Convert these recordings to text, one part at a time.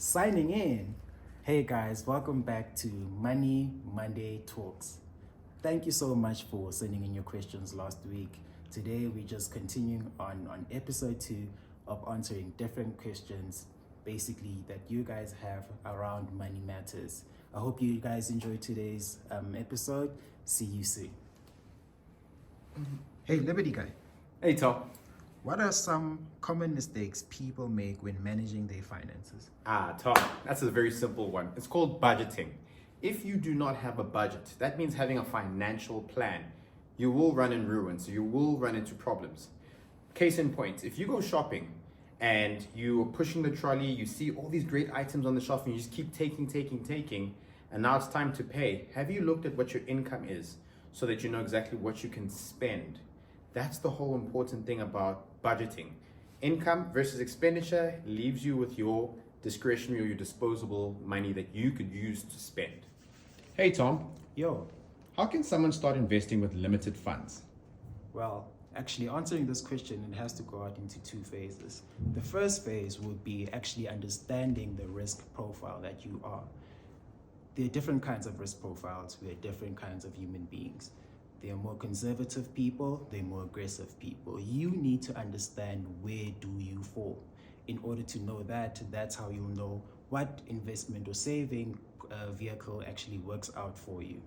Signing in. Hey guys, welcome back to Money Monday Talks. Thank you so much for sending in your questions last week. Today we're just continuing on episode 2 of answering different questions basically that you guys have around money matters. I hope you guys enjoyed today's episode. See you soon. Hey Liberty Guy, Hey Tom. what are some common mistakes people make when managing their finances? Tom, that's a very simple one. It's called budgeting. If you do not have a budget, that means having a financial plan. You will run in ruin, so you will run into problems. Case in point, if you go shopping and you're pushing the trolley, you see all these great items on the shelf and you just keep taking, and now it's time to pay. Have you looked at what your income is so that you know exactly what you can spend? That's the whole important thing about budgeting. Income versus expenditure leaves you with your discretionary or your disposable money that you could use to spend. Hey Tom, Yo, how can someone start investing with limited funds? well, actually answering this question, it has to go out into 2 phases. The first phase would be actually understanding the risk profile that you are. There are different kinds of risk profiles. We are different kinds of human beings. There are more conservative people, there are more aggressive people. You need to understand where do you fall. In order to know that, that's how you'll know what investment or saving vehicle actually works out for you.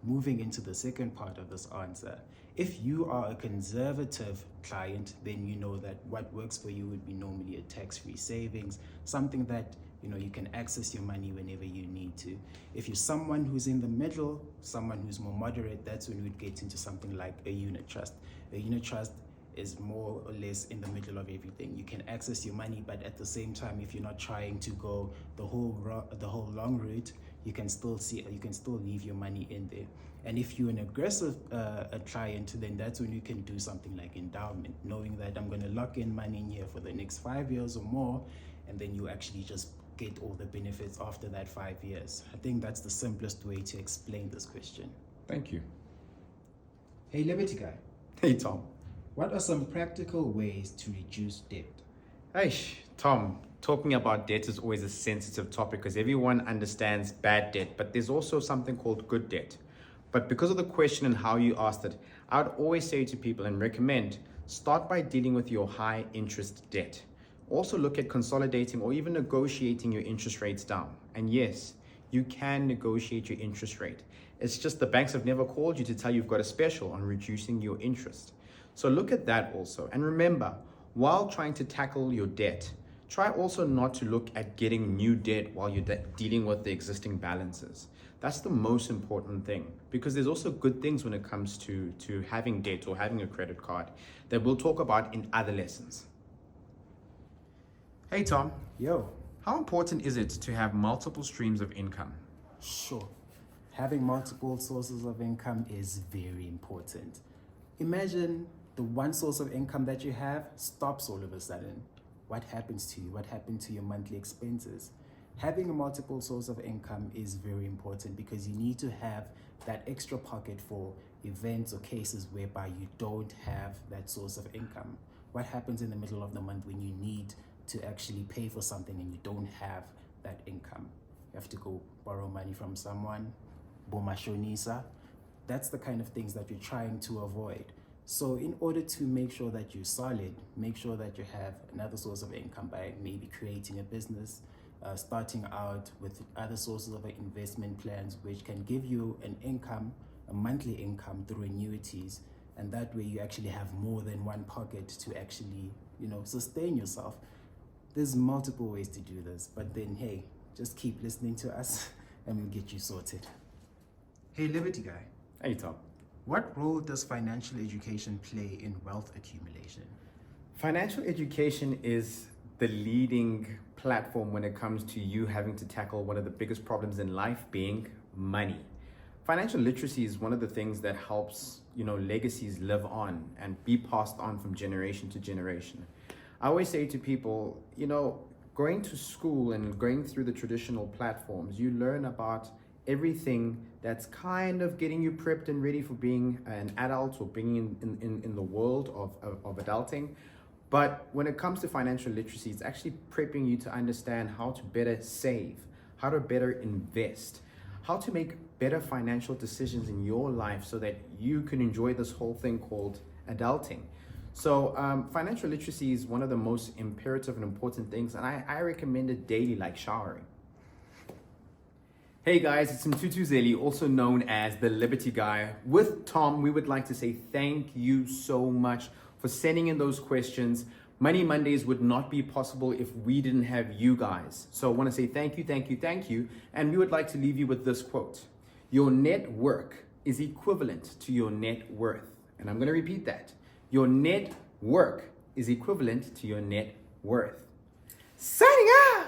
Moving into the second part of this answer, if you are a conservative client, then you know that what works for you would be normally a tax-free savings, something that you can access your money whenever you need to. If you're someone who's in the middle, someone who's more moderate, that's when we'd get into something like a unit trust. A unit trust is more or less in the middle of everything. You can access your money, but at the same time, if you're not trying to go the whole long route, you can still leave your money in there. And if you're an aggressive client, then that's when you can do something like endowment, knowing that I'm going to lock in money in here for the next 5 years or more, and then you actually just get all the benefits after that 5 years. I think that's the simplest way to explain this question. Thank you. Hey Liberty Guy, Hey Tom. what are some practical ways to reduce debt? Hey Tom, talking about debt is always a sensitive topic because everyone understands bad debt, but there's also something called good debt. But because of the question and how you asked it, I would always say to people and recommend start by dealing with your high interest debt. Also look at consolidating or even negotiating your interest rates down. And yes, you can negotiate your interest rate. It's just the banks have never called you to tell you you've got a special on reducing your interest. So look at that also. And remember, while trying to tackle your debt, try also not to look at getting new debt while you're dealing with the existing balances. That's the most important thing, because there's also good things when it comes to having debt or having a credit card that we'll talk about in other lessons. Hey Tom, Yo, how important is it to have multiple streams of income? sure. Having multiple sources of income is very important. Imagine the one source of income that you have stops all of a sudden. What happens to you? What happened to your monthly expenses? Having a multiple source of income is very important because you need to have that extra pocket for events or cases whereby you don't have that source of income. What happens in the middle of the month when you need to actually pay for something and you don't have that income? You have to go borrow money from someone, bomashonisa. That's the kind of things that you're trying to avoid. So in order to make sure that you're solid, make sure that you have another source of income by maybe creating a business, starting out with other sources of investment plans, which can give you an income, a monthly income through annuities. And that way you actually have more than one pocket to actually, sustain yourself. There's multiple ways to do this, but then, hey, just keep listening to us and we'll get you sorted. Hey, Liberty Guy, Hey Tom. what role does financial education play in wealth accumulation? Financial education is the leading platform when it comes to you having to tackle one of the biggest problems in life, being money. Financial literacy is one of the things that helps, legacies live on and be passed on from generation to generation. I always say to people, going to school and going through the traditional platforms, you learn about everything that's kind of getting you prepped and ready for being an adult or being in the world of adulting. But when it comes to financial literacy, it's actually prepping you to understand how to better save, how to better invest, how to make better financial decisions in your life so that you can enjoy this whole thing called adulting. So financial literacy is one of the most imperative and important things, and I recommend it daily, like showering. Hey guys, it's Mtutu Zeli, also known as the Liberty Guy. With Tom, we would like to say thank you so much for sending in those questions. Money Mondays would not be possible if we didn't have you guys. So I want to say thank you, thank you, thank you. And we would like to leave you with this quote. Your net worth is equivalent to your net worth. And I'm going to repeat that. Your net worth is equivalent to your net worth. Signing out!